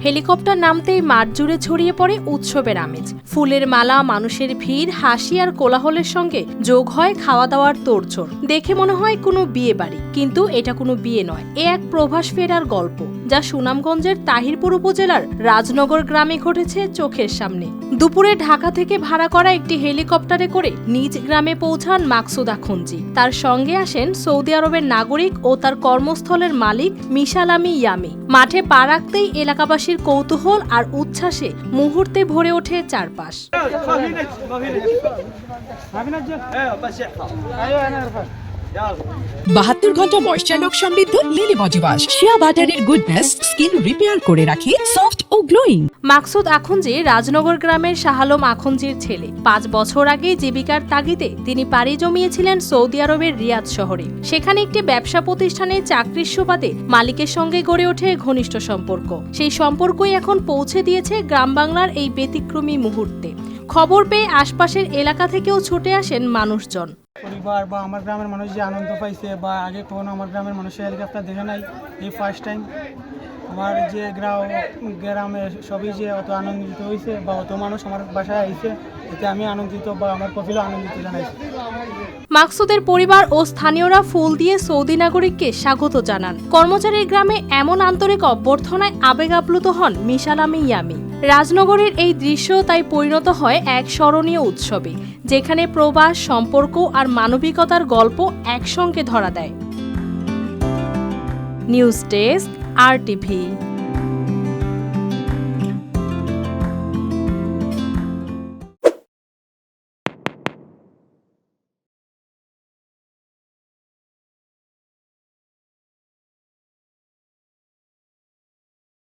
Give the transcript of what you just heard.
Helicopter নামতেই মাঠ জুড়ে ছড়িয়ে পড়ে উৎসবের আমেজ। ফুলের মালা, মানুষের ভিড়, হাসি আর কোলাহলের সঙ্গে যোগ হয় খাওয়া দাওয়ার তোড়জোড়। দেখে মনে হয় কোনো বিয়ে বাড়ি, কিন্তু এটা কোনো বিয়ে নয়, এ এক প্রভাস ফেরার গল্প, যা সুনামগঞ্জের তাহিরপুর উপজেলার রাজনগর গ্রামে ঘটেছে চোখের সামনে। দুপুরে ঢাকা থেকে ভাড়া করা একটি হেলিকপ্টারে করে নিজ গ্রামে পৌঁছান মাকসুদ আখুনজি। তার সঙ্গে আসেন সৌদি আরবের নাগরিক ও তার কর্মস্থলের মালিক মিশালামি ইয়ামি। মাঠে পা রাখতেই এলাকাবাসীর কৌতূহল আর উচ্ছ্বাসে মুহূর্তে ভরে ওঠে চারপাশ। 72 ঘন্টা ময়েশ্চার লক সমৃদ্ধ লিলি বডি ওয়াশ, শিয়া বাটারের গুডনেস স্কিন রিপেয়ার করে রাখে সফট ও গ্লোয়িং। মাকসুদ আখুনজি রাজনগর গ্রামের শাহালম আখুনজির ছেলে। 5 বছর আগে জীবিকার তাগিদে তিনি পাড়ি জমিয়েছিলেন সৌদি আরবের রিয়াদ শহরে। সেখানে একটি ব্যবসা প্রতিষ্ঠানে চাকরির সুবাদে মালিকের সঙ্গে গড়ে ওঠে ঘনিষ্ঠ সম্পর্ক। সেই সম্পর্কই এখন পৌঁছে দিয়েছে গ্রাম বাংলার এই ব্যতিক্রমী মুহূর্তে। খবর পেয়ে আশপাশের এলাকা থেকেও ছুটে আসেন মানুষজন। পরিবার বা আমার গ্রামের মানুষ যে আনন্দ পাইছে, বা আগে কখনো আমার গ্রামের মানুষের হেলিকপ্টার দেখে নাই, এই ফার্স্ট টাইম আমার যে গ্রামে সবই যে অত আনন্দিত হয়েছে বা অত মানুষ আমার বাসায় আইছে, এতে আমি আনন্দিত বা আমার কপিলও আনন্দিত জানাইছে। মাকসুদের পরিবার ও স্থানীয়রা ফুল দিয়ে সৌদি নাগরিককে স্বাগত জানান। কর্মচারীর গ্রামে এমন আন্তরিক অভ্যর্থনায় আবেগ আপ্লুত হন মিশালামি ইয়ামি। রাজনগরের এই দৃশ্য তাই পরিণত হয় এক স্মরণীয় উৎসবে, যেখানে প্রবাস, সম্পর্ক আর মানবিকতার গল্প একসঙ্গে ধরা দেয়। News desk, RTV।